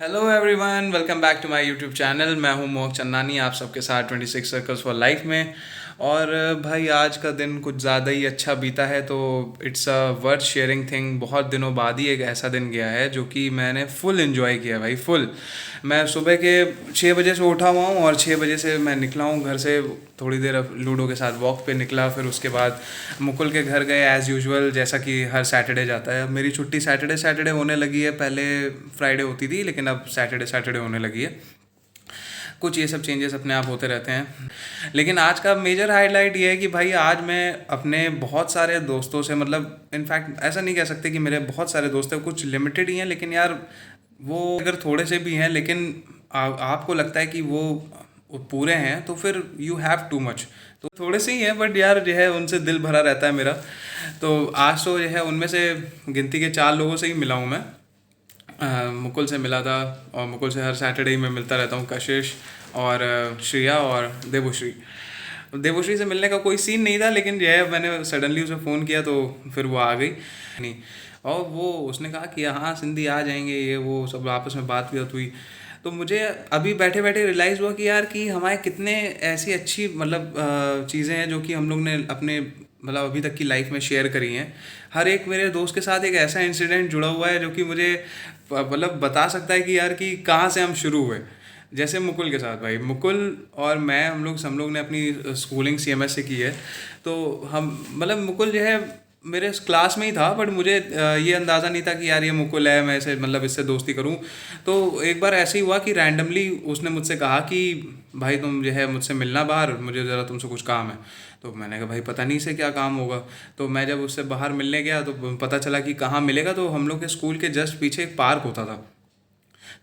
Hello everyone, welcome back to my YouTube channel. मैं हूं मोहक चंदानी, आप सबके साथ 26 सर्कल्स फॉर लाइफ में। और भाई आज का दिन कुछ ज़्यादा ही अच्छा बीता है, तो it's a worth sharing thing. बहुत दिनों बाद ही एक ऐसा दिन गया है जो कि मैंने फुल एंजॉय किया भाई, फुल। मैं सुबह के 6 बजे से उठा हुआ हूँ और 6 बजे से मैं निकला हूँ घर से। थोड़ी देर लूडो के साथ वॉक पे निकला, फिर उसके बाद मुकुल के घर गए एज़ यूजुअल, जैसा कि हर सैटरडे जाता है। मेरी छुट्टी सैटरडे सैटरडे होने लगी है, पहले फ्राइडे होती थी लेकिन अब सैटरडे सैटरडे होने लगी है। कुछ ये सब चेंजेस अपने आप होते रहते हैं। लेकिन आज का मेजर हाईलाइट ये है कि भाई आज मैं अपने बहुत सारे दोस्तों से, मतलब इनफैक्ट ऐसा नहीं कह सकते कि मेरे बहुत सारे दोस्त हैं, कुछ लिमिटेड ही हैं, लेकिन यार वो अगर थोड़े से भी हैं लेकिन आपको लगता है कि वो पूरे हैं, तो फिर यू हैव टू मच। तो थोड़े से ही हैं बट यार जो है उनसे दिल भरा रहता है मेरा। तो आज तो जो है उनमें से गिनती के 4 लोगों से ही मिला हूँ मैं। मुकुल से मिला था, और मुकुल से हर सैटरडे ही मैं मिलता रहता हूँ। कशिश और श्रेया और देवश्री। देवश्री से मिलने का कोई सीन नहीं था, लेकिन जो है मैंने सडनली उसे फ़ोन किया तो फिर वो आ गई। नहीं, और वो उसने कहा कि हाँ सिंधी आ जाएंगे, ये वो सब आपस में बात हुई। तो मुझे अभी बैठे बैठे रियलाइज़ हुआ कि यार कि हमारे कितने ऐसी अच्छी मतलब चीज़ें हैं जो कि हम लोग ने अपने मतलब अभी तक की लाइफ में शेयर करी हैं। हर एक मेरे दोस्त के साथ एक ऐसा इंसिडेंट जुड़ा हुआ है जो कि मुझे मतलब बता सकता है कि यार कि कहाँ से हम शुरू हुए। जैसे मुकुल के साथ भाई, मुकुल और मैं हम लोग ने अपनी स्कूलिंग सीएमएस से की है। तो हम मतलब मुकुल जो है मेरे क्लास में ही था, बट मुझे ये अंदाज़ा नहीं था कि यार ये मुकुल है, मैं ऐसे मतलब इससे दोस्ती करूं। तो एक बार ऐसे ही हुआ कि रैंडमली उसने मुझसे कहा कि भाई तुम जो है मुझसे मिलना बाहर, मुझे ज़रा तुमसे कुछ काम है। तो मैंने कहा भाई पता नहीं से क्या काम होगा। तो मैं जब उससे बाहर मिलने गया तो पता चला कि कहाँ मिलेगा, तो हम लोग के स्कूल के जस्ट पीछे एक पार्क होता था।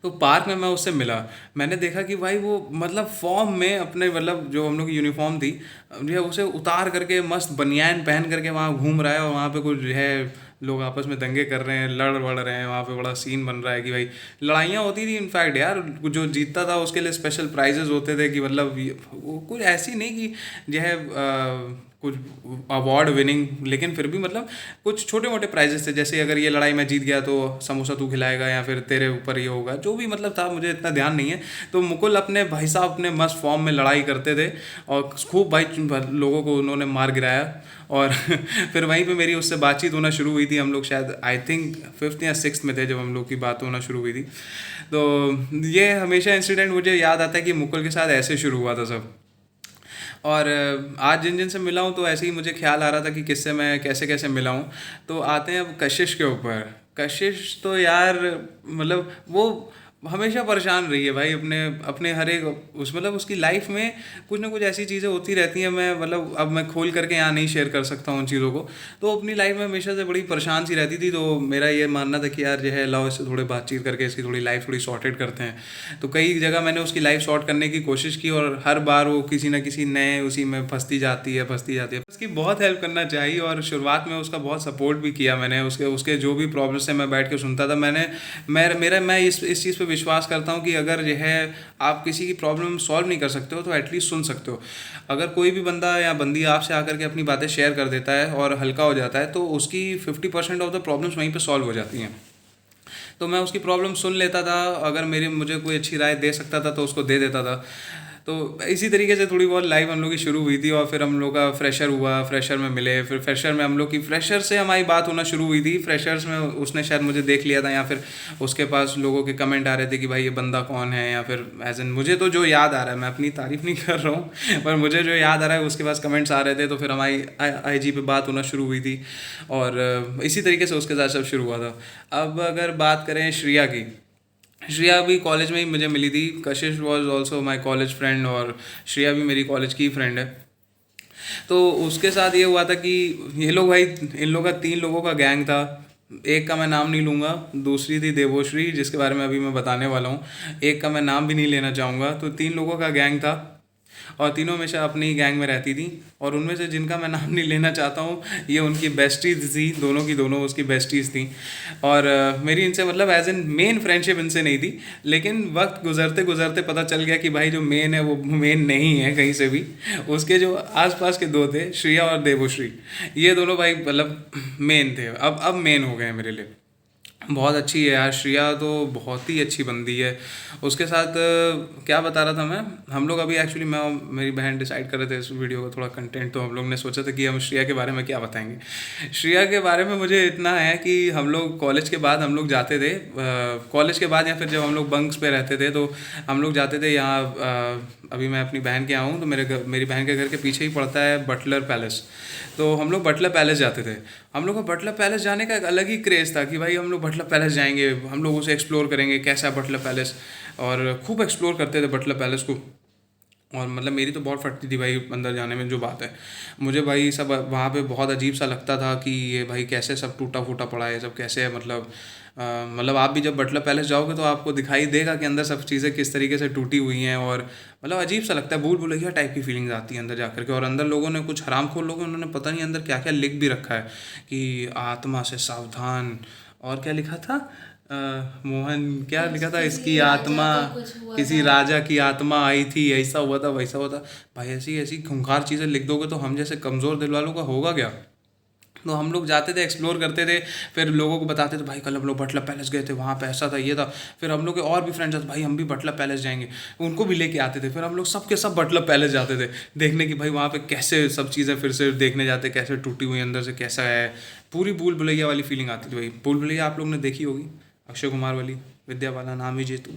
तो पार्क में मैं उससे मिला। मैंने देखा कि भाई वो मतलब फॉर्म में अपने मतलब जो हम लोग की यूनिफॉर्म थी, जो है उसे उतार करके मस्त बनियान पहन करके वहाँ घूम रहा है, और वहाँ पे कुछ जो है लोग आपस में दंगे कर रहे हैं, लड़ वड़ रहे हैं। वहाँ पे बड़ा सीन बन रहा है कि भाई लड़ाइयाँ होती थी। इनफैक्ट यार जो जीतता था उसके लिए स्पेशल प्राइजेस होते थे कि मतलब वो कुछ ऐसी नहीं कि जो है कुछ अवार्ड विनिंग, लेकिन फिर भी मतलब कुछ छोटे मोटे प्राइजेस थे। जैसे अगर ये लड़ाई मैं जीत गया तो समोसा तू खिलाएगा, या फिर तेरे ऊपर ये होगा, जो भी मतलब था, मुझे इतना ध्यान नहीं है। तो मुकुल अपने भाई साहब अपने मस्त फॉर्म में लड़ाई करते थे, और खूब भाई लोगों को उन्होंने मार गिराया। और फिर वहीं पे मेरी उससे बातचीत होना शुरू हुई थी। हम लोग शायद आई थिंक फिफ्थ या सिक्स्थ में थे जब हम लोग की बात होना शुरू हुई थी। तो ये हमेशा इंसिडेंट मुझे याद आता है कि मुकुल के साथ ऐसे शुरू हुआ था सब। और आज जिन जिन से मिला हूँ तो ऐसे ही मुझे ख्याल आ रहा था कि किससे मैं कैसे कैसे मिला हूँ। तो आते हैं अब कशिश के ऊपर। कशिश तो यार मतलब वो हमेशा परेशान रही है भाई अपने अपने हर एक उस मतलब उसकी लाइफ में कुछ ना कुछ ऐसी चीज़ें होती रहती हैं। मैं मतलब अब मैं खोल करके यहाँ नहीं शेयर कर सकता हूँ उन चीज़ों को। तो अपनी लाइफ में हमेशा से बड़ी परेशान सी रहती थी। तो मेरा ये मानना था कि यार जो है लाओ इससे थोड़े बातचीत करके इसकी थोड़ी लाइफ थोड़ी सॉर्टेड करते हैं। तो कई जगह मैंने उसकी लाइफ सॉर्ट करने की कोशिश की, और हर बार वो किसी ना किसी नए उसी में फंसती जाती है फंसती जाती है। उसकी बहुत हेल्प करना चाहिए, और शुरुआत में उसका बहुत सपोर्ट भी किया मैंने। उसके उसके जो भी प्रॉब्लम्स है मैं बैठ के सुनता था। मैं इस चीज़ पे विश्वास करता हूँ कि अगर जो है आप किसी की प्रॉब्लम सॉल्व नहीं कर सकते हो तो एटलीस्ट सुन सकते हो। अगर कोई भी बंदा या बंदी आपसे आकर के अपनी बातें शेयर कर देता है और हल्का हो जाता है, तो उसकी 50% ऑफ द प्रॉब्लम्स वहीं पे सॉल्व हो जाती हैं। तो मैं उसकी प्रॉब्लम सुन लेता था, अगर मेरी मुझे कोई अच्छी राय दे सकता था तो उसको दे देता था। तो इसी तरीके से थोड़ी बहुत लाइफ हम लोग की शुरू हुई थी। और फिर हम लोग का फ्रेशर हुआ, फ्रेशर में मिले। फिर फ्रेशर में हम लोग की फ्रेशर से हमारी बात होना शुरू हुई थी। फ्रेशर्स में उसने शायद मुझे देख लिया था, या फिर उसके पास लोगों के कमेंट आ रहे थे कि भाई ये बंदा कौन है, या फिर एज एन मुझे तो जो याद आ रहा है, मैं अपनी तारीफ नहीं कर रहा हूँ पर मुझे जो याद आ रहा है उसके पास कमेंट्स आ रहे थे। तो फिर हमारी आईजी पे बात होना शुरू हुई थी, और इसी तरीके से उसके साथ सब शुरू हुआ था। अब अगर बात करें श्रिया की, श्रेया भी कॉलेज में ही मुझे मिली थी। कशिश was also my college friend, और श्रेया भी मेरी कॉलेज की फ्रेंड है। तो उसके साथ ये हुआ था कि ये लोग भाई इन लोगों का 3 लोगों का गैंग था। एक का मैं नाम नहीं लूँगा, दूसरी थी देवोश्री जिसके बारे में अभी मैं बताने वाला हूँ। एक का मैं नाम भी नहीं लेना चाहूँगा। तो 3 लोगों का गैंग था, और तीनों हमेशा अपनी ही गैंग में रहती थी। और उनमें से जिनका मैं नाम नहीं लेना चाहता हूँ, ये उनकी बेस्टीज थी, दोनों की दोनों उसकी बेस्टीज थी। और मेरी इनसे मतलब एज एन मेन फ्रेंडशिप इनसे नहीं थी, लेकिन वक्त गुजरते गुजरते पता चल गया कि भाई जो मेन है वो मेन नहीं है कहीं से भी। उसके जो आसपास के दो थे, श्रिया और देवोश्री, ये दोनों भाई मतलब मेन थे। अब मेन हो गए हैं मेरे लिए। बहुत अच्छी है यार श्रिया, तो बहुत ही अच्छी बंदी है। उसके साथ क्या बता रहा था मैं, हम लोग अभी एक्चुअली मैं और मेरी बहन डिसाइड कर रहे थे इस वीडियो का थोड़ा कंटेंट, तो हम लोग ने सोचा था कि हम श्रिया के बारे में क्या बताएंगे। श्रिया के बारे में मुझे इतना है कि हम लोग कॉलेज के बाद हम लोग जाते थे, कॉलेज के बाद या फिर जब हम लोग बंक्स पे रहते थे तो हम लोग जाते थे यहाँ, अभी मैं अपनी बहन के यहाँ हूँ तो मेरी बहन के घर के पीछे ही पड़ता है बटलर पैलेस। तो हम लोग बटलर पैलेस जाते थे। हम लोग को बटलर पैलेस जाने का एक अलग ही क्रेज़ था कि भाई हम लोग बटलर पैलेस जाएंगे, हम लोग उसे एक्सप्लोर करेंगे कैसा है बटलर पैलेस, और खूब एक्सप्लोर करते थे बटलर पैलेस को। और मतलब मेरी तो बहुत फटती थी भाई अंदर जाने में, जो बात है मुझे भाई सब वहाँ पे बहुत अजीब सा लगता था कि ये भाई कैसे सब टूटा फूटा पड़ा है, सब कैसे है, मतलब मतलब आप भी जब बटलर पैलेस जाओगे तो आपको दिखाई देगा कि अंदर सब चीज़ें किस तरीके से टूटी हुई हैं, और मतलब अजीब सा लगता है, भूल भुलैया टाइप की फीलिंग्स आती है अंदर जाकर के। और अंदर लोगों ने कुछ हरामखोर लोगों ने, उन्होंने पता नहीं अंदर क्या क्या लिख भी रखा है कि आत्मा से सावधान, और क्या लिखा था, मोहन क्या लिखा था, इसकी आत्मा, किसी राजा की आत्मा आई थी, ऐसा हुआ था वैसा हुआ था। भाई ऐसी ऐसी खूंखार चीज़ें लिख दोगे तो हम जैसे कमज़ोर दिल वालों का होगा क्या। तो हम लोग जाते थे, एक्सप्लोर करते थे, फिर लोगों को बताते थे भाई कल हम लोग बटला पैलेस गए थे, वहाँ पे ऐसा था ये था। फिर हम लोग के और भी फ्रेंड्स आते भाई हम भी बटला पैलेस जाएंगे, उनको भी लेके आते थे। फिर हम लोग सब के सब बटला पैलेस जाते थे देखने की भाई वहाँ पे कैसे सब चीज़ें फिर से देखने जाते, कैसे टूटी हुई अंदर से कैसा है। पूरी भूल भुलैया वाली फीलिंग आती थी भाई। भूल भुलैया आप लोग ने देखी होगी, अक्षय कुमार वाली, विद्या बाला नाम ही जेतू,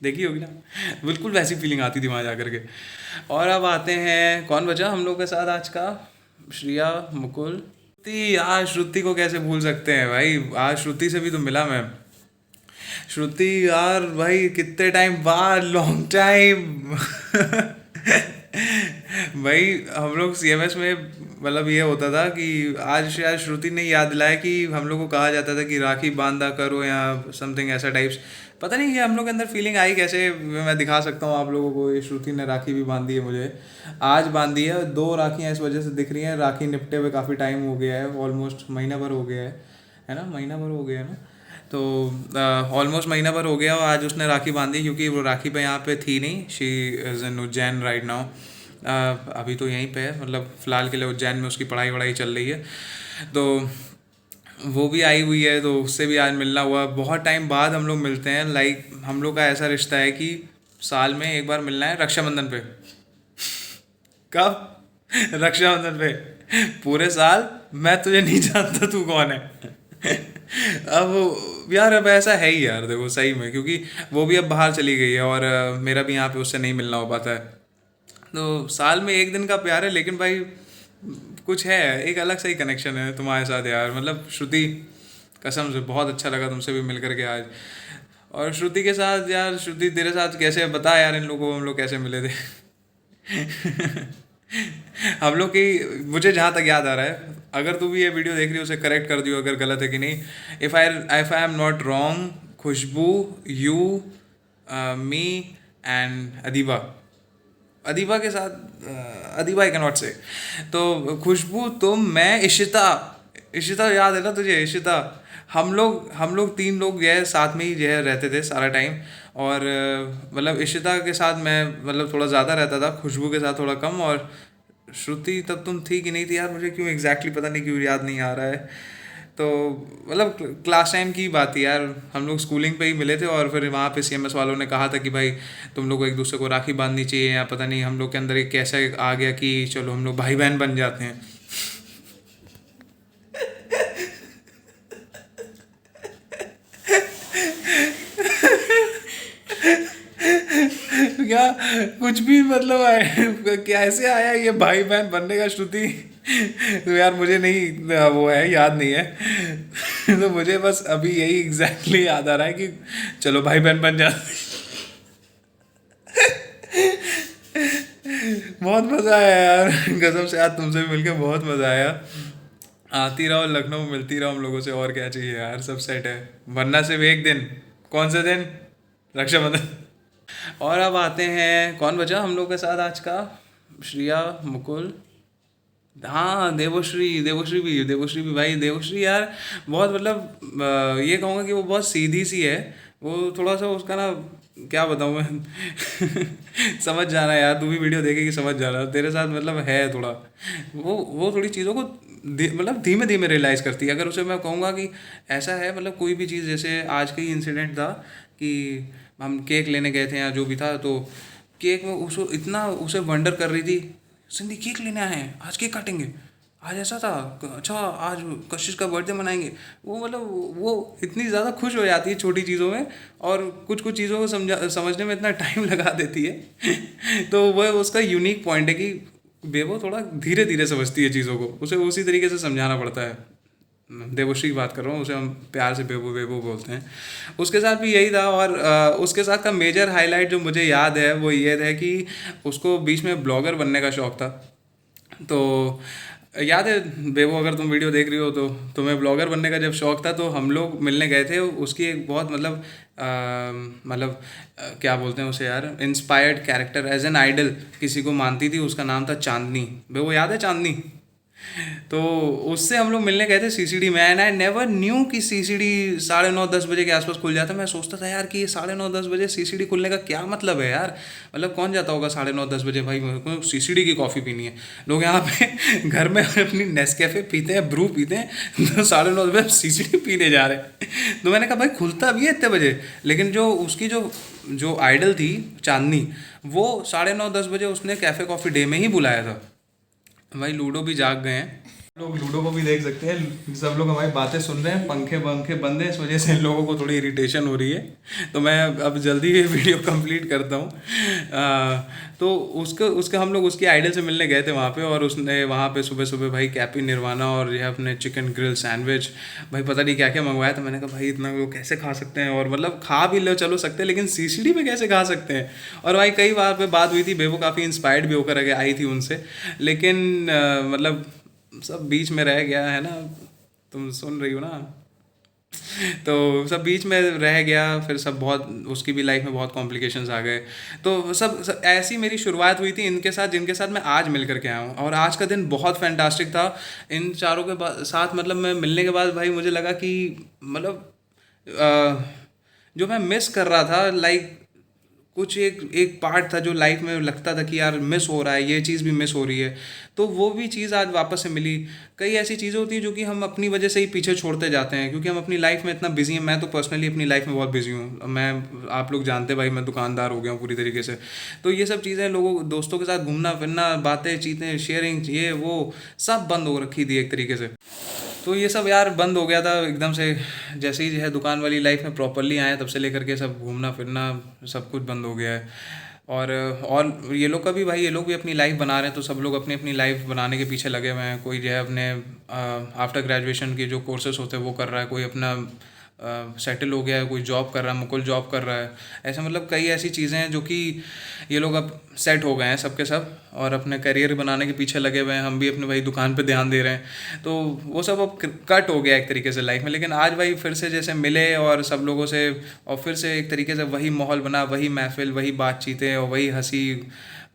देखी होगी ना, बिल्कुल वैसी फीलिंग आती थी वहाँ जा करके। और अब आते हैं कौन बचा हम लोग के साथ आज का, श्रिया, मुकुल, श्रुति। यार श्रुति को कैसे भूल सकते हैं भाई, आज श्रुति से भी तो मिला मैं। श्रुति यार भाई कितने टाइम बाद, लॉन्ग टाइम भाई हम लोग सीएमएस में मतलब ये होता था कि आज शायद श्रुति ने याद दिलाया कि हम लोग को कहा जाता था कि राखी बांधा करो या समथिंग ऐसा टाइप्स। पता नहीं ये हम लोग के अंदर फीलिंग आई कैसे, मैं दिखा सकता हूँ आप लोगों को। ये श्रुति ने राखी भी बांधी है मुझे, आज बांधी है। दो राखियाँ इस वजह से दिख रही हैं, राखी निपटे हुए काफ़ी टाइम हो गया है, ऑलमोस्ट महीना भर हो गया है ना, महीना भर हो गया है ना। तो ऑलमोस्ट महीना भर हो गया और आज उसने राखी बांधी, क्योंकि वो राखी पे यहाँ पे थी नहीं, she is in Ujjain right now. अभी तो यहीं पे है, मतलब फ़िलहाल के लिए उज्जैन में उसकी पढ़ाई वढ़ाई चल रही है। तो वो भी आई हुई है, तो उससे भी आज मिलना हुआ। बहुत टाइम बाद हम लोग मिलते हैं, लाइक हम लोग का ऐसा रिश्ता है कि साल में एक बार मिलना है, रक्षाबंधन पे। कब? रक्षाबंधन पे। पूरे साल मैं तुझे नहीं जानता तू कौन है। अब यार अब ऐसा है ही यार, देखो सही में, क्योंकि वो भी अब बाहर चली गई है और मेरा भी यहाँ पे उससे नहीं मिलना हो पाता है। तो साल में एक दिन का प्यार है, लेकिन भाई कुछ है, एक अलग सा ही कनेक्शन है तुम्हारे साथ यार। मतलब श्रुति, कसम से बहुत अच्छा लगा तुमसे भी मिल करके आज। और श्रुति के साथ यार, श्रुति तेरे साथ कैसे, बता यार इन लोगों को हम लोग कैसे मिले थे। हम लोग की, मुझे जहाँ तक याद आ रहा है, अगर तू भी ये वीडियो देख रही हो उसे करेक्ट कर दियो अगर गलत है कि नहीं। If I am not wrong, Khushboo, you, me and Adiba, Adiba के साथ, अदीबा आई कैन नॉट से। तो खुशबू, तुम, मैं, इशिता, इशिता याद है ना तुझे, इशिता। हम लोग तीन लोग जो है साथ में ही जो है रहते थे सारा टाइम। और मतलब इशिता के साथ मैं मतलब थोड़ा ज़्यादा रहता था, खुशबू के साथ थोड़ा कम। और श्रुति तब तुम थी कि नहीं थी यार, मुझे क्यों एग्जैक्टली पता नहीं क्यों याद नहीं आ रहा है। तो मतलब क्लास टाइम की बात थी यार, हम लोग स्कूलिंग पे ही मिले थे। और फिर वहाँ पे सीएमएस वालों ने कहा था कि भाई तुम लोग को एक दूसरे को राखी बांधनी चाहिए, या पता नहीं हम लोग के अंदर एक कैसा आ गया कि चलो हम लोग भाई बहन बन जाते हैं। क्या कुछ भी मतलब कैसे आया ये भाई बहन बनने का श्रुति। तो यार मुझे नहीं वो है, याद नहीं है। तो मुझे बस अभी यही एग्जैक्टली याद आ रहा है कि चलो भाई बहन बन जाते। बहुत मज़ा आया यार, कसम से आज तुमसे भी मिलकर बहुत मज़ा आया। आती रहो लखनऊ, मिलती रहो हम लोगों से, और क्या चाहिए यार, सब सेट है। वरना सिर्फ एक दिन, कौन सा दिन, रक्षाबंधन। और अब आते हैं कौन बचा हम लोग के साथ आज का, श्रिया, मुकुल, हाँ देवश्री, देवश्री भी भाई। देवश्री यार बहुत मतलब ये कहूँगा कि वो बहुत सीधी सी है। वो थोड़ा सा उसका ना, क्या बताऊँ मैं। समझ जाना यार, तू भी वीडियो देखेगी समझ जाना, तेरे साथ मतलब है थोड़ा, वो थोड़ी चीज़ों को मतलब धीमे धीमे रियलाइज़ करती है। अगर उसे मैं कहूँगा कि ऐसा है, मतलब कोई भी चीज़, जैसे आज का ही इंसिडेंट था कि हम केक लेने गए थे या जो भी था, तो केक में उसको इतना उसे वंडर कर रही थी, सिंधी केक लेने आए हैं, आज केक काटेंगे, आज ऐसा था, अच्छा आज कशिश का बर्थडे मनाएंगे। वो मतलब वो इतनी ज़्यादा खुश हो जाती है छोटी चीज़ों में, और कुछ कुछ चीज़ों को समझने में इतना टाइम लगा देती है। तो वह उसका यूनिक पॉइंट है कि बेबो थोड़ा धीरे धीरे समझती है चीज़ों को, उसे उसी तरीके से समझाना पड़ता है। देवश्री की बात कर रहा हूँ, उसे हम प्यार से बेबो बेबो बोलते हैं। उसके साथ भी यही था। और उसके साथ का मेजर हाईलाइट जो मुझे याद है वो ये है कि उसको बीच में ब्लॉगर बनने का शौक़ था। तो याद है बेबो, अगर तुम वीडियो देख रही हो तो तुम्हें ब्लॉगर बनने का जब शौक़ था, तो हम लोग मिलने गए थे। उसकी एक बहुत मतलब क्या बोलते हैं उसे यार, inspired character, as an idol किसी को मानती थी, उसका नाम था चांदनी। बेबो याद है चांदनी? तो उससे हम लोग मिलने गए थे सीसीडी में, एंड आई नेवर न्यू कि सीसीडी 9:30-10 बजे के आसपास खुल जाता है। मैं सोचता था यार कि ये 9:30-10 बजे सीसीडी खुलने का क्या मतलब है यार, मतलब कौन जाता होगा 9:30-10 बजे, भाई मेरे को सीसीडी की कॉफ़ी पीनी है। लोग यहाँ पे घर में अपनी नेस्कैफे पीते हैं, ब्रू पीते हैं, तो 9:30 बजे सीसीडी पीने जा रहे हैं। तो मैंने कहा भाई खुलता भी है इतने बजे, लेकिन जो उसकी जो जो आइडल थी चांदनी, वो 9:30-10 बजे उसने कैफ़े कॉफ़ी डे में ही बुलाया था। भाई लूडो भी जाग गए हैं लोग, लूडो को भी देख सकते हैं। सब लोग हमारी बातें सुन रहे हैं, पंखे पंखे बंद हैं, इस वजह से इन लोगों को थोड़ी इरिटेशन हो रही है। तो मैं अब जल्दी ये वीडियो कंप्लीट करता हूँ। तो उसके हम लोग उसकी आइडल से मिलने गए थे वहाँ पे, और उसने वहाँ पे सुबह सुबह भाई कैपी निर्वाणा और यह अपने चिकन ग्रिल सैंडविच, भाई पता नहीं क्या क्या मंगवाया था। मैंने कहा भाई इतना लोग कैसे खा सकते हैं, और मतलब खा भी लो चलो सकते हैं, लेकिन सीसीडी पे कैसे खा सकते हैं। और भाई कई बार पे बात हुई थी, बेबो काफ़ी इंस्पायर्ड भी होकर आगे आई थी उनसे, लेकिन मतलब सब बीच में रह गया है ना, तुम सुन रही हो ना, तो सब बीच में रह गया। फिर सब बहुत, उसकी भी लाइफ में बहुत कॉम्प्लिकेशंस आ गए। तो सब ऐसी मेरी शुरुआत हुई थी इनके साथ, जिनके साथ मैं आज मिल करके आया हूँ। और आज का दिन बहुत फैंटास्टिक था इन चारों के साथ। मतलब मैं मिलने के बाद भाई मुझे लगा कि मतलब जो मैं मिस कर रहा था, लाइक कुछ एक एक पार्ट था जो लाइफ में लगता था कि यार मिस हो रहा है, ये चीज़ भी मिस हो रही है, तो वो भी चीज़ आज वापस से मिली। कई ऐसी चीज़ें होती हैं जो कि हम अपनी वजह से ही पीछे छोड़ते जाते हैं, क्योंकि हम अपनी लाइफ में इतना बिजी हैं। मैं तो पर्सनली अपनी लाइफ में बहुत बिजी हूँ। मैं, आप लोग जानते हैं भाई, मैं दुकानदार हो गया हूँ पूरी तरीके से। तो ये सब चीज़ें, लोगों दोस्तों के साथ घूमना फिरना, बातें चीतें शेयरिंग, ये वो सब बंद हो रखी थी एक तरीके से। तो ये सब यार बंद हो गया था एकदम से। जैसे ही जो है दुकान वाली लाइफ में प्रॉपरली आए, तब से लेकर के सब घूमना फिरना सब कुछ बंद हो गया है। और ये लोग का भी भाई, ये लोग भी अपनी लाइफ बना रहे हैं, तो सब लोग अपनी अपनी लाइफ बनाने के पीछे लगे हुए हैं। कोई जो है अपने आफ्टर ग्रेजुएशन के जो कोर्सेस होते हैं वो कर रहा है, कोई अपना सेटल हो गया है, कोई जॉब कर रहा है, मुकुल जॉब कर रहा है। ऐसा मतलब कई ऐसी चीज़ें हैं जो कि ये लोग अब सेट हो गए हैं सब के सब, और अपने करियर बनाने के पीछे लगे हुए हैं। हम भी अपने भाई दुकान पे ध्यान दे रहे हैं। तो वो सब अब कट हो गया एक तरीके से लाइफ में। लेकिन आज भाई फिर से जैसे मिले और सब लोगों से, और फिर से एक तरीके से वही माहौल बना, वही महफिल, वही बातचीतें और वही हंसी।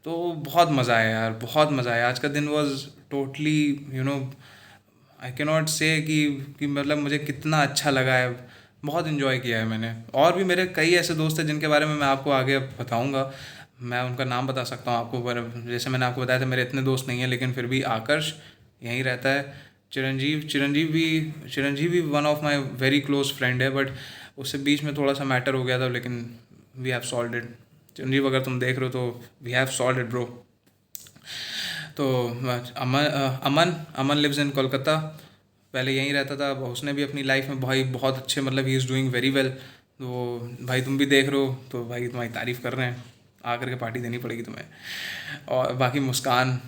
तो बहुत मज़ा आया यार, बहुत मज़ा आया। आज का दिन was totally I can not से कि मतलब मुझे कितना अच्छा लगा है। बहुत इन्जॉय किया है मैंने। और भी मेरे कई ऐसे दोस्त हैं जिनके बारे में मैं आपको आगे बताऊंगा। मैं उनका नाम बता सकता हूँ आपको, पर जैसे मैंने आपको बताया था मेरे इतने दोस्त नहीं हैं, लेकिन फिर भी आकर्ष यहीं रहता है। चिरंजीव भी one of my very close friend है, बट उससे बीच में थोड़ा सा मैटर हो गया था, लेकिन we have solved it. Chiranjeev अगर तुम देख रहे हो तो we have solved it bro. तो अमन लिव्स इन कोलकाता, पहले यहीं रहता था। अब उसने भी अपनी लाइफ में भाई बहुत अच्छे, मतलब he is doing very well. तो भाई तुम भी देख रहे हो तो भाई तुम्हारी तारीफ़ कर रहे हैं, आकर के पार्टी देनी पड़ेगी तुम्हें। और बाकी Muskan,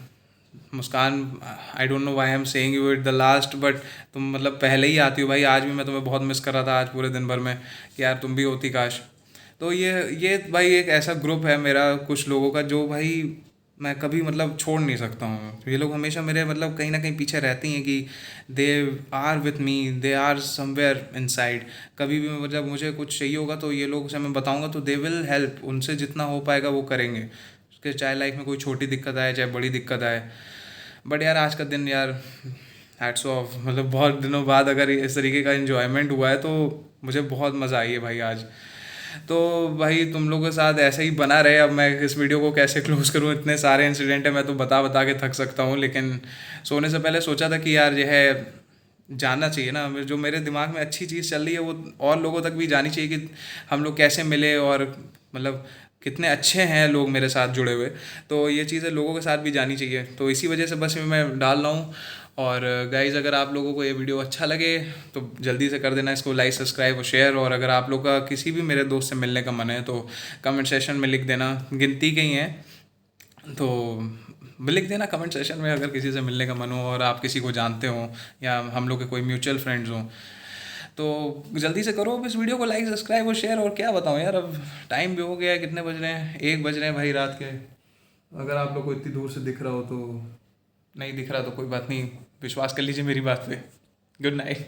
I don't know why I am saying you it the last, but तुम मतलब पहले ही आती हो भाई। आज भी मैं तुम्हें बहुत मिस कर रहा था आज पूरे दिन भर में, कि यार तुम भी होती काश। तो ये भाई एक ऐसा ग्रुप है मेरा, कुछ लोगों का, जो भाई मैं कभी मतलब छोड़ नहीं सकता हूँ। ये लोग हमेशा मेरे मतलब कहीं ना कहीं पीछे रहती हैं, कि they are with me, they are somewhere inside. कभी भी जब मुझे कुछ चाहिए होगा तो ये लोग से मैं बताऊँगा तो दे विल हेल्प, उनसे जितना हो पाएगा वो करेंगे। उसके चाहे लाइफ में कोई छोटी दिक्कत आए चाहे बड़ी दिक्कत आए। बट यार आज का दिन यार हैट्स ऑफ, मतलब बहुत दिनों बाद अगर इस तरीके का इन्जॉयमेंट हुआ है तो मुझे बहुत मज़ा आई है भाई आज। तो भाई तुम लोगों के साथ ऐसे ही बना रहे। अब मैं इस वीडियो को कैसे क्लोज करूँ, इतने सारे इंसिडेंट है, मैं तो बता बता के थक सकता हूँ। लेकिन सोने से पहले सोचा था कि यार ये है, जानना चाहिए ना, जो मेरे दिमाग में अच्छी चीज़ चल रही है वो और लोगों तक भी जानी चाहिए कि हम लोग कैसे मिले और मतलब कितने अच्छे हैं लोग मेरे साथ जुड़े हुए। तो ये चीज़ें लोगों के साथ भी जानी चाहिए, तो इसी वजह से बस मैं डाल रहा हूँ। और गाइज़, अगर आप लोगों को ये वीडियो अच्छा लगे तो जल्दी से कर देना इसको लाइक, सब्सक्राइब और शेयर। और अगर आप लोग का किसी भी मेरे दोस्त से मिलने का मन है तो कमेंट सेशन में लिख देना, गिनती के ही हैं तो लिख देना कमेंट सेशन में अगर किसी से मिलने का मन हो और आप किसी को जानते हो या हम लोग के कोई म्यूचुअल फ्रेंड्स हों। तो जल्दी से करो अब इस वीडियो को लाइक, सब्सक्राइब और शेयर। और क्या बताऊँ यार, अब टाइम भी हो गया है, कितने बज रहे हैं, 1 बज रहे हैं भाई रात के। अगर आप लोग को इतनी दूर से दिख रहा हो तो, नहीं दिख रहा तो कोई बात नहीं, विश्वास कर लीजिए मेरी बात पे। Good night.